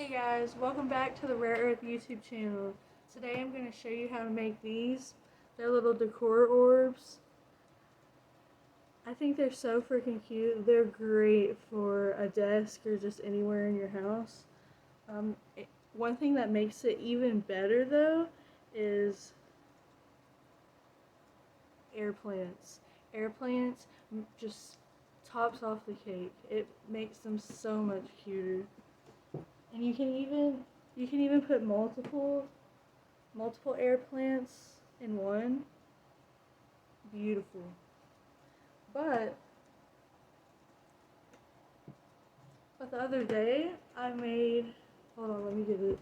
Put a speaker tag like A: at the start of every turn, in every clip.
A: Hey guys, welcome back to the Rare Earth YouTube channel. Today I'm going to show you how to make these. They're little decor orbs. I think they're so freaking cute. They're great for a desk or just anywhere in your house. One thing that makes it even better though is air plants. Air plants just tops off the cake. It makes them so much cuter. And you can even put multiple air plants in one. Beautiful. But the other day I made, hold on, let me get it.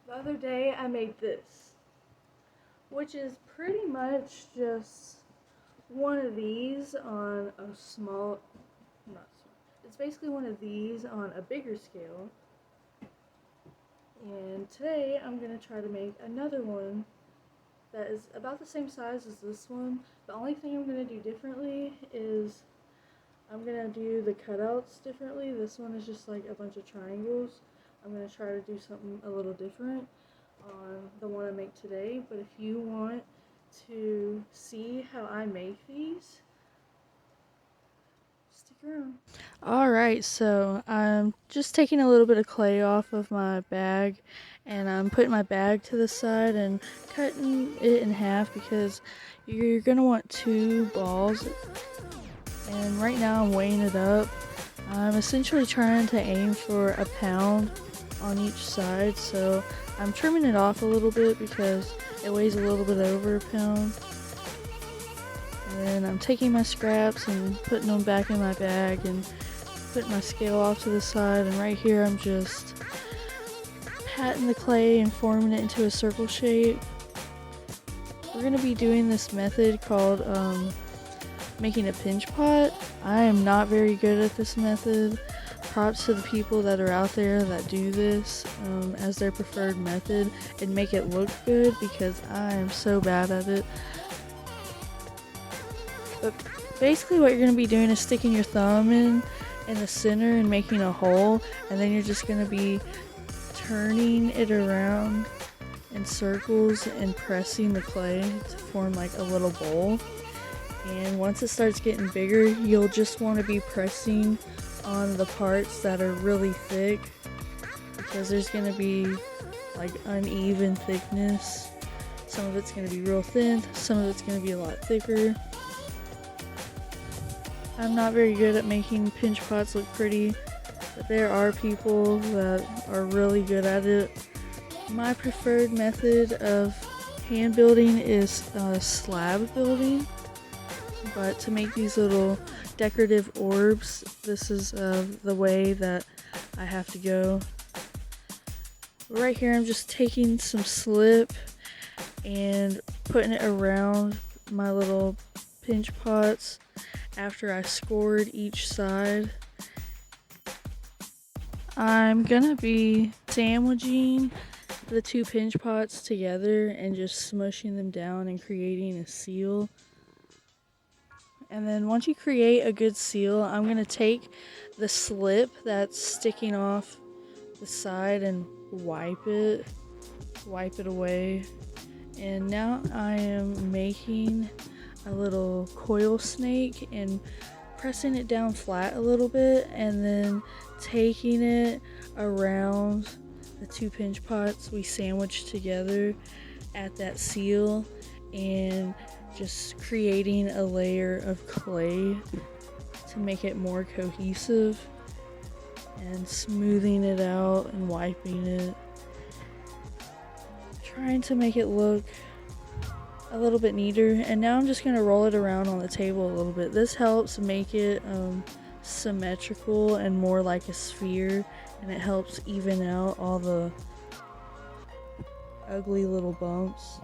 A: The other day I made this, which is pretty much just one of these on a small, not small, it's basically one of these on a bigger scale. And today I'm going to try to make another one that is about the same size as this one. The only thing I'm going to do differently is I'm going to do the cutouts differently. This one is just like a bunch of triangles. I'm going to try to do something a little different on the one I make today. But if you want to see how I make these, stick around. Alright, so I'm just taking a little bit of clay off of my bag, and I'm putting my bag to the side and cutting it in half because you're going to want two balls. And right now I'm weighing it up. I'm essentially trying to aim for a pound on each side, so I'm trimming it off a little bit because it weighs a little bit over a pound. And then I'm taking my scraps and putting them back in my bag and putting my scale off to the side, and right here I'm just patting the clay and forming it into a circle shape. We're going to be doing this method called making a pinch pot. I am not very good at this method. Props to the people that are out there that do this as their preferred method and make it look good, because I am so bad at it. But basically what you're going to be doing is sticking your thumb in the center and making a hole, and then you're just going to be turning it around in circles and pressing the clay to form like a little bowl. And once it starts getting bigger, you'll just want to be pressing on the parts that are really thick, because there's going to be like uneven thickness. Some of it's going to be real thin, some of it's going to be a lot thicker. I'm not very good at making pinch pots look pretty, but there are people that are really good at it. My preferred method of hand building is slab building, but to make these little decorative orbs, this is the way that I have to go. Right here I'm just taking some slip and putting it around my little pinch pots after I scored each side. I'm gonna be sandwiching the two pinch pots together and just smushing them down and creating a seal. And then once you create a good seal, I'm gonna take the slip that's sticking off the side and wipe it away. And now I am making a little coil snake and pressing it down flat a little bit, and then taking it around the two pinch pots we sandwiched together at that seal, and just creating a layer of clay to make it more cohesive, and smoothing it out and wiping it, trying to make it look a little bit neater. And now I'm just going to roll it around on the table a little bit. This helps make it symmetrical and more like a sphere, and it helps even out all the ugly little bumps.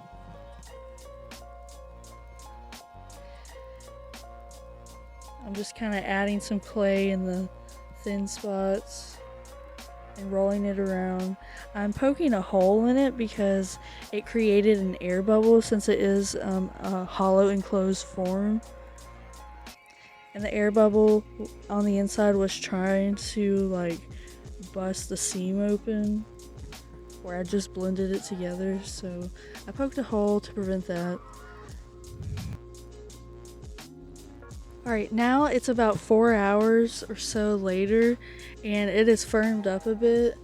A: I'm just kind of adding some clay in the thin spots and rolling it around. I'm poking a hole in it because it created an air bubble, since it is a hollow enclosed form. and the air bubble on the inside was trying to like bust the seam open where I just blended it together, so I poked a hole to prevent that. Alright, now it's about 4 hours or so later and it is firmed up a bit.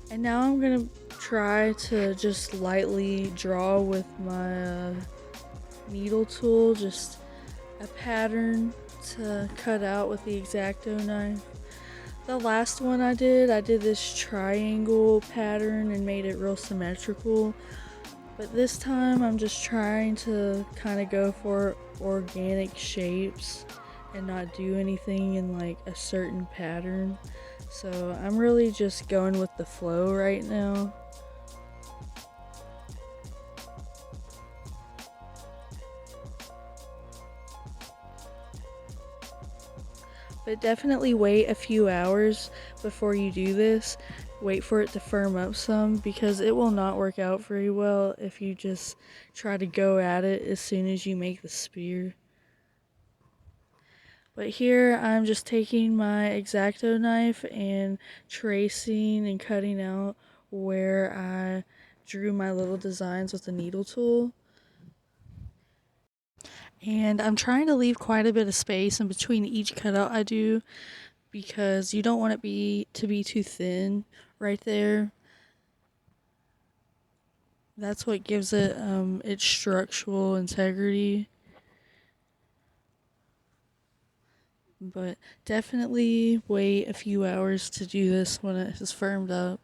A: And now I'm gonna try to just lightly draw with my needle tool, just a pattern to cut out with the X-Acto knife. The last one I did this triangle pattern and made it real symmetrical. But this time I'm just trying to kind of go for organic shapes and not do anything in like a certain pattern. So I'm really just going with the flow right now. But definitely wait a few hours before you do this. Wait for it to firm up some because it will not work out very well if you just try to go at it as soon as you make the spear. But here I'm just taking my X-Acto knife and tracing and cutting out where I drew my little designs with the needle tool. And I'm trying to leave quite a bit of space in between each cutout I do because you don't want it to be too thin right there. That's what gives it its structural integrity. But definitely wait a few hours to do this when it has firmed up.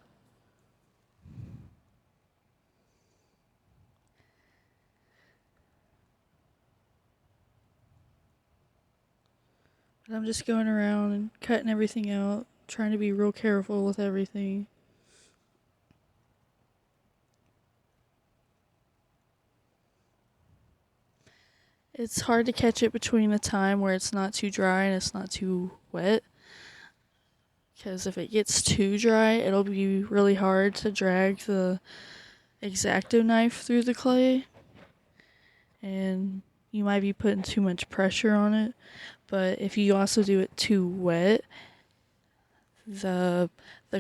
A: But I'm just going around and cutting everything out, trying to be real careful with everything. It's hard to catch it between the time where it's not too dry and it's not too wet. Because if it gets too dry, it'll be really hard to drag the X-Acto knife through the clay. And you might be putting too much pressure on it. But if you also do it too wet, the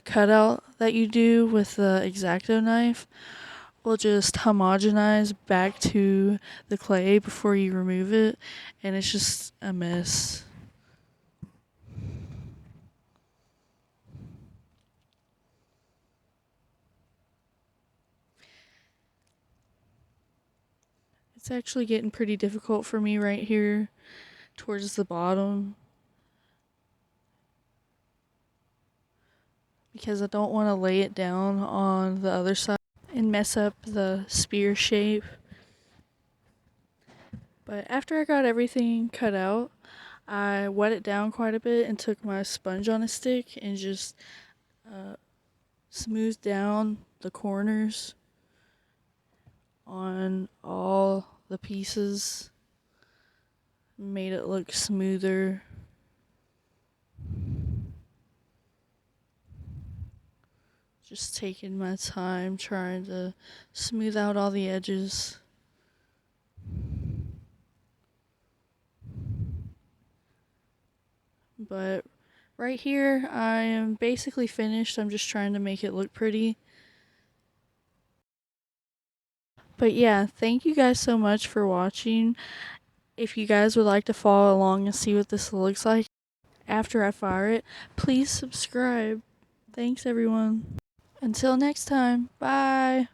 A: cutout that you do with the X-Acto knife will just homogenize back to the clay before you remove it, and it's just a mess. It's actually getting pretty difficult for me right here towards the bottom because I don't want to lay it down on the other side and mess up the spear shape. But after I got everything cut out, I wet it down quite a bit and took my sponge on a stick and just smoothed down the corners on all the pieces, made it look smoother. Just taking my time trying to smooth out all the edges. But right here, I am basically finished. I'm just trying to make it look pretty. But yeah, thank you guys so much for watching. If you guys would like to follow along and see what this looks like after I fire it, please subscribe. Thanks everyone. Until next time, bye.